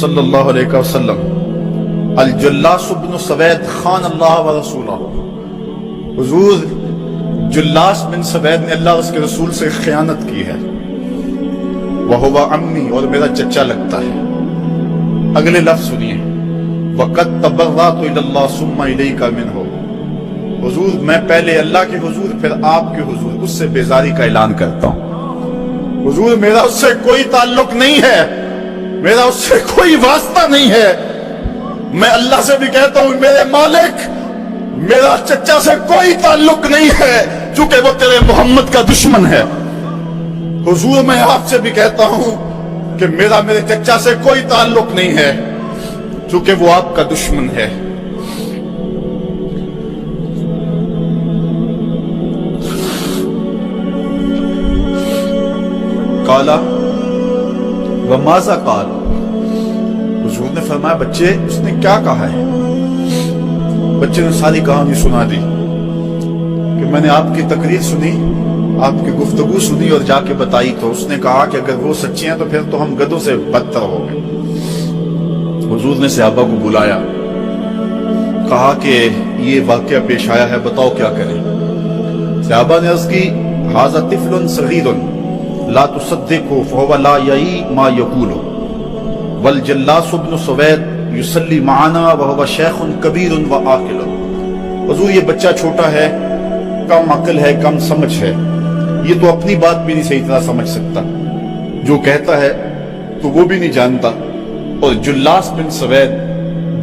صلی اللہ علیہ وسلم الجلاس بن سوید خان اللہ و رسولہ، حضور جلاس بن سوید نے اللہ اور اس کے رسول سے خیانت کی ہے، وہو عمی، اور میرا چچا لگتا ہے۔ اگلے لفظ سنیے، وَقَدْ تَبَرَّأْتُ إِلَى اللَّهِ ثُمَّ إِلَيْكَ مِنْهُ، حضور میں پہلے اللہ کے حضور پھر آپ کے حضور اس سے بیزاری کا اعلان کرتا ہوں۔ حضور میرا اس سے کوئی تعلق نہیں ہے، میرا اس سے کوئی واسطہ نہیں ہے۔ میں اللہ سے بھی کہتا ہوں میرے مالک، میرا چچا سے کوئی تعلق نہیں ہے چونکہ وہ تیرے محمد کا دشمن ہے۔ حضور میں آپ سے بھی کہتا ہوں کہ میرا میرے چچا سے کوئی تعلق نہیں ہے چونکہ وہ آپ کا دشمن ہے۔ قالا وماذا قال، حضور نے فرمایا بچے اس نے کیا کہا ہے؟ بچے نے ساری کہانی سنا دی کہ میں نے آپ کی تقریر سنی، آپ کی گفتگو سنی اور جا کے بتائی تو اس نے کہا کہ اگر وہ سچے ہیں تو پھر تو ہم گدھوں سے بدتر ہو گئے۔ حضور نے صحابہ کو بلایا، کہا کہ یہ واقعہ پیش آیا ہے، بتاؤ کیا کریں۔ صحابہ نے عرض کی ھذا طفل صغیر لا تصدقوا فهو لا یعی ما یقول والجلاس بن سوید یصلی معنا وهو شیخ کبیر وعاقل، حضور یہ بچہ چھوٹا ہے، کم عقل ہے، کم سمجھ ہے، یہ تو اپنی بات بھی نہیں صحیح طرح سمجھ سکتا، جو کہتا ہے تو وہ بھی نہیں جانتا، اور جلاس بن سوید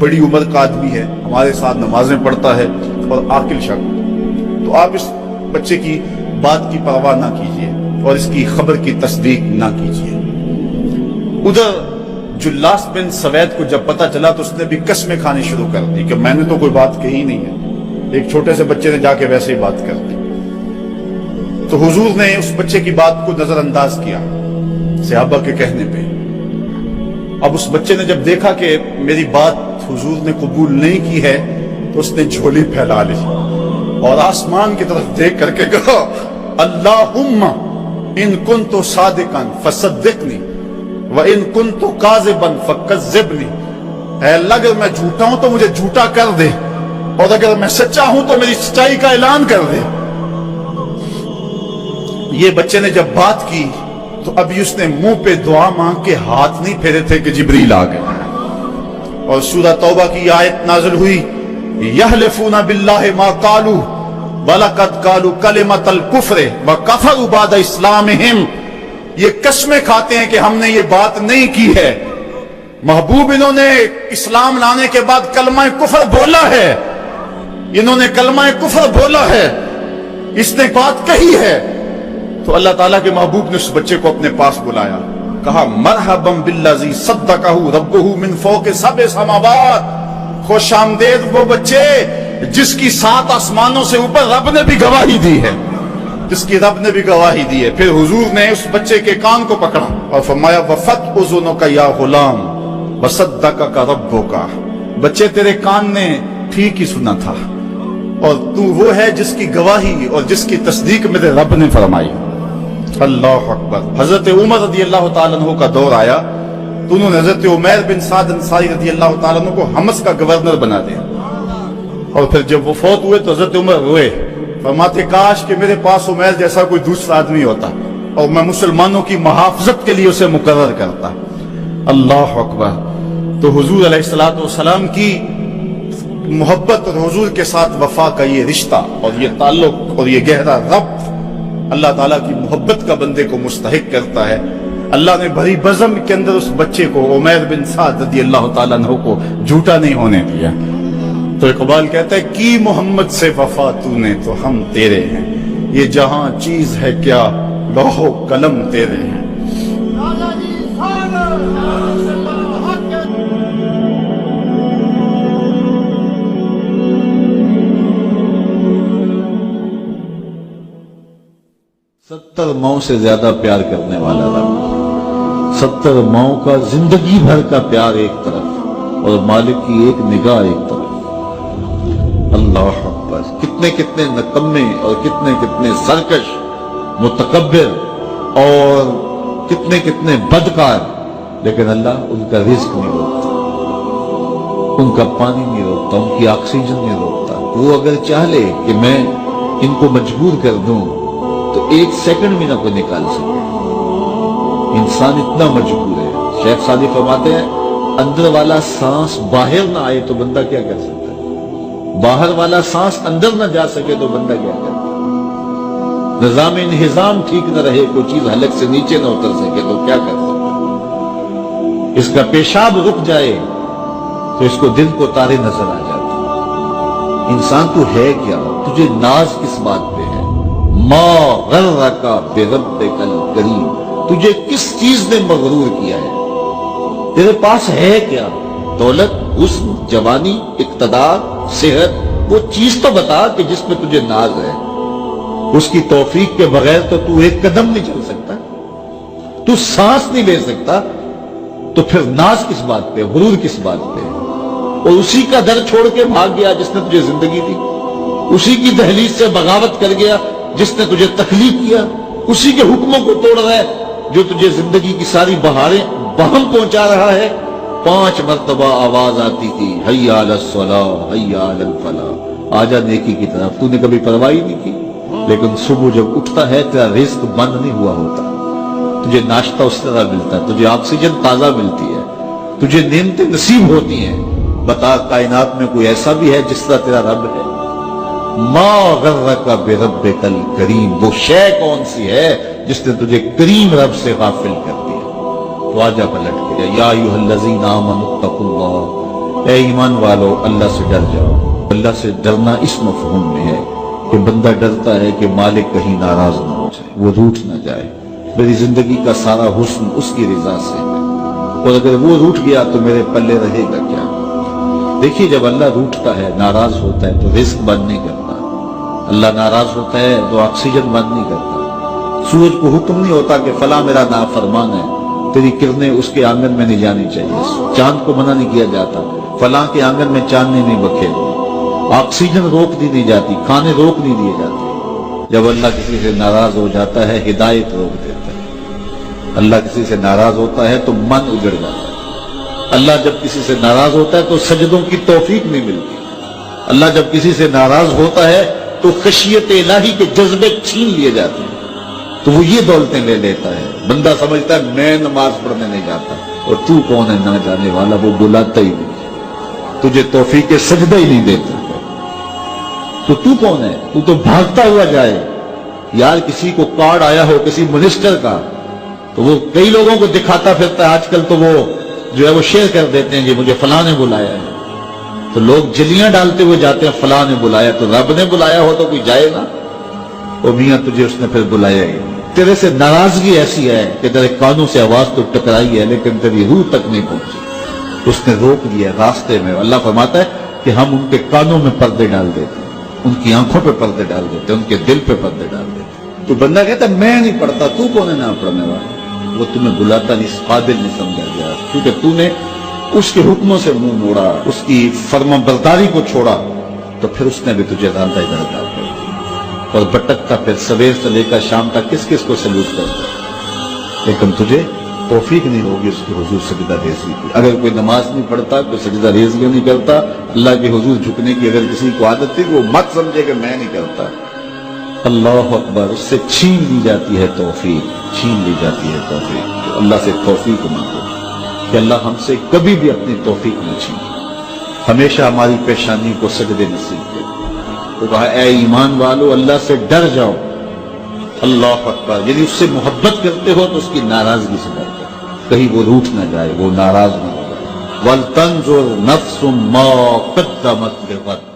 بڑی عمر کا آدمی ہے، ہمارے ساتھ نمازیں پڑھتا ہے اور عاقل شخص، تو آپ اس بچے کی بات کی پرواہ نہ کیجیے اور اس کی خبر کی تصدیق نہ کیجیے۔ ادھر جلاس بن سوید کو جب پتہ چلا تو اس نے بھی قسمیں کھانی شروع کر دی کہ میں نے تو کوئی بات کہی نہیں ہے، ایک چھوٹے سے بچے نے جا کے ویسے ہی بات کر دی۔ تو حضور نے اس بچے کی بات کو نظر انداز کیا صحابہ کے کہنے پہ۔ اب اس بچے نے جب دیکھا کہ میری بات حضور نے قبول نہیں کی ہے تو اس نے جھولی پھیلا لی اور آسمان کی طرف دیکھ کر کے کہا اللہم ان کنت صادقا فصدقنی وان کنت کاذبا فکذبنی، اے اللہ اگر میں جھوٹا ہوں تو مجھے جھوٹا کر دے اور اگر میں سچا ہوں تو میری سچائی کا اعلان کر دے۔ یہ بچے نے جب بات کی تو ابھی اس نے منہ پہ دعا مانگ کے ہاتھ نہیں پھیرے تھے کہ جبریل آ گئے، اور سورہ توبہ کی آیت نازل ہوئی یحلفون باللہ ما قالوا وَلَقَدْ قَالُوا كَلِمَةَ الْكُفْرِ وَكَفَرُوا بَعْدَ اسْلَامِهِمْ، یہ قسمیں کھاتے ہیں کہ ہم نے یہ بات نہیں کی ہے، محبوب انہوں نے اسلام لانے کے بعد کلمہ کفر بولا ہے، انہوں نے کلمہ کفر بولا ہے، اس نے بات کہی ہے۔ تو اللہ تعالیٰ کے محبوب نے اس بچے کو اپنے پاس بلایا، کہا مرحبا بالذی صدقہ ربہ من فوق سبع سماوات، خوش آمدید وہ بچے جس کی 7 آسمانوں سے اوپر رب نے بھی گواہی دی ہے، جس کی رب نے بھی گواہی دی ہے۔ پھر حضور نے اس بچے کے کان کو پکڑا اور فرمایا وفت اذنک یا غلام وصدقک ربک، بچے تیرے کان نے ٹھیک ہی سنا تھا اور تو وہ ہے جس کی گواہی اور جس کی تصدیق میرے رب نے فرمائی۔ اللہ اکبر۔ حضرت عمر رضی اللہ تعالیٰ عنہ کا دور آیا تو انہوں نے حضرت عمیر بن سعد انصاری رضی اللہ تعالیٰ عنہ کو حمص کا گورنر بنا دیا، اور پھر جب وہ فوت ہوئے تو حضرت عمر روئے، فرماتے کاش کہ میرے پاس عمیر جیسا کوئی دوسرا آدمی ہوتا اور میں مسلمانوں کی محافظت کے لیے اسے مقرر کرتا۔ اللہ اکبر۔ تو حضور علیہ الصلوۃ والسلام کی محبت اور حضور کے ساتھ وفا کا یہ رشتہ اور یہ تعلق اور یہ گہرا ربط اللہ تعالیٰ کی محبت کا بندے کو مستحق کرتا ہے۔ اللہ نے بھری بزم کے اندر اس بچے کو عمیر بن سعد رضی اللہ تعالیٰ عنہ کو جھوٹا نہیں ہونے دیا۔ تو اقبال کہتا ہے کی محمد سے وفا تو نے تو ہم تیرے ہیں، یہ جہاں چیز ہے کیا لوح و قلم تیرے ہیں۔ ستر ماؤں سے زیادہ پیار کرنے والا رب، 70 ماؤں کا زندگی بھر کا پیار ایک طرف اور مالک کی ایک نگاہ ایک طرف۔ اللہ اکبر۔ کتنے کتنے نکمے اور کتنے کتنے سرکش متکبر اور کتنے کتنے بدکار لیکن اللہ ان کا رزق نہیں روکتا، ان کا پانی نہیں روکتا، ان کی آکسیجن نہیں روکتا۔ وہ اگر چاہ لے کہ میں ان کو مجبور کر دوں تو 1 سیکنڈ بھی نہ کوئی نکال سکے۔ انسان اتنا مجبور ہے۔ شیخ سعدی فرماتے ہیں اندر والا سانس باہر نہ آئے تو بندہ کیا کر سکتا ہے؟ باہر والا سانس اندر نہ جا سکے تو بندہ کیا کرتا ہے؟ نظام انہضام ٹھیک نہ رہے، کوئی چیز حلق سے نیچے نہ اتر سکے تو کیا کر سکتا ہے؟ اس کا پیشاب رک جائے تو اس کو دن کو تارے نظر آ جاتے۔ انسان تو ہے کیا؟ تجھے ناز کس بات پہ ہے؟ ما غرک بربک الکریم، تجھے کس چیز نے مغرور کیا ہے؟ تیرے پاس ہے کیا؟ دولت، حسن، جوانی، اقتدار، صحت، وہ چیز تو بتا کہ جس میں تجھے ناز ہے۔ اس کی توفیق کے بغیر تو ایک قدم نہیں چل سکتا، تو سانس نہیں لے سکتا، تو پھر ناز کس بات پہ، غرور کس بات پہ؟ اور اسی کا در چھوڑ کے بھاگ گیا جس نے تجھے زندگی دی، اسی کی دہلیز سے بغاوت کر گیا جس نے تجھے تخلیق کیا، اسی کے حکموں کو توڑ رہا ہے جو تجھے زندگی کی ساری بہاریں بہم پہنچا رہا ہے۔ 5 مرتبہ آواز آتی تھی حی علی الصلاۃ حی علی الفلاح، آجا نیکی کی طرف، تو نے کبھی پرواہ نہیں کی۔ لیکن صبح جب اٹھتا ہے تیرا رزق بند نہیں ہوا ہوتا، تجھے ناشتہ اس طرح ملتا ہے، تجھے آکسیجن تازہ ملتی ہے، تجھے نعمتیں نصیب ہوتی ہیں۔ بتا کائنات میں کوئی ایسا بھی ہے جس طرح تیرا رب ہے؟ ما غرک بربک الکریم، وہ شے کون سی ہے جس نے تجھے کریم رب سے غافل کر دیا؟ تو آجا پلٹ کے یا ایھا الذین آمنوا اتقوا اللہ، اے ایمان والو اللہ سے ڈر جاؤ۔ اللہ سے ڈرنا اس مفہوم میں ہے کہ بندہ ڈرتا ہے کہ مالک کہیں ناراض نہ ہو جائے، وہ روٹھ نہ جائے، میری زندگی کا سارا حسن اس کی رضا سے ہے، اور اگر وہ روٹھ گیا تو میرے پلے رہے گا کیا؟ دیکھیے جب اللہ روٹھتا ہے، ناراض ہوتا ہے تو رزق بند نہیں کرتا، اللہ ناراض ہوتا ہے تو آکسیجن بند نہیں کرتا۔ سورج کو حکم نہیں ہوتا کہ فلاں میرا نافرمان ہے، تیری کرنیں اس کے آنگن میں نہیں جانی چاہیے۔ چاند کو منع نہیں کیا جاتا فلاں کے آنگن میں چاندنی نہیں بکھیرو، آکسیجن روک دی نہیں جاتی، کھانے روک نہیں دیے جاتے۔ جب اللہ کسی سے ناراض ہو جاتا ہے ہدایت روک دیتا ہے، اللہ کسی سے ناراض ہوتا ہے تو من اجڑ جاتا ہے، اللہ جب کسی سے ناراض ہوتا ہے تو سجدوں کی توفیق نہیں ملتی، اللہ جب کسی سے ناراض ہوتا ہے تو خشیت الہی کے جذبے چھین لیے جاتے ہیں، تو وہ یہ دولتیں لے لیتا ہے۔ بندہ سمجھتا ہے میں نماز پڑھنے نہیں جاتا، اور تو کون ہے نہ جانے والا، وہ بلاتا ہی نہیں، تجھے توفیق سجدہ ہی نہیں دیتا، تو کون ہے؟ تو بھاگتا ہوا جائے۔ یار کسی کو کارڈ آیا ہو کسی منسٹر کا تو وہ کئی لوگوں کو دکھاتا پھرتا ہے، آج کل تو وہ جو ہے وہ شیئر کر دیتے ہیں کہ مجھے فلاں نے بلایا ہے، تو لوگ جلیاں ڈالتے ہوئے جاتے ہیں فلاں نے بلایا، تو رب نے بلایا ہو تو کوئی جائے گا؟ او میاں تجھے اس نے پھر بلایا ہی، تیرے سے ناراضگی ایسی ہے کہ تیرے کانوں سے آواز تو ٹکرائی ہے لیکن تیری روح تک نہیں پہنچی، اس نے روک دیا راستے میں۔ اللہ فرماتا ہے کہ ہم ان کے کانوں میں پردے ڈال دیتے ہیں، ان کی آنکھوں پہ پردے ڈال دیتے ہیں، ان کے دل پہ پردے ڈال دیتے ہیں۔ تو بندہ کہتا ہے میں نہیں پڑھتا، تو کون ہے نہ پڑھنے والا؟ وہ تمہیں بلاتا نہیں، اس قابل نہیں سمجھا گیا، کیونکہ تو نے اس کے حکموں سے منہ موڑا، اس کی فرما برداری کو چھوڑا، تو پھر اس نے بھی تجھے راندہ ادھر ڈال دیا اور بھٹکتا پھر سویر سے لے کر شام تک کس کس کو سلوٹ کرتا، لیکن تجھے توفیق نہیں ہوگی اس کی حضور سجدہ ریزی کی۔ اگر کوئی نماز نہیں پڑھتا، کوئی سجدہ ریزی نہیں کرتا، اللہ کے حضور جھکنے کی اگر کسی کو عادت تھی وہ مت سمجھے کہ میں نہیں کرتا، اللہ اکبر، اس سے چھین لی جاتی ہے توفیق، چھین لی جاتی ہے توفیق۔ اللہ سے توفیق مانگو کہ اللہ ہم سے کبھی بھی اپنی توفیق نہ چھین، ہمیشہ ہماری پیشانی کو سجدے نصیب کرے۔ تو کہا اے ایمان والو اللہ سے ڈر جاؤ، اللہ اکبر، یعنی اس سے محبت کرتے ہو تو اس کی ناراضگی سے ڈر جاؤ، کہیں وہ روٹھ نہ جائے، وہ ناراض نہ ہو جائے۔ وَلْتَنْظُرْ نَفْسٌ مَا قَدَّمَتْ لِغَدٍ،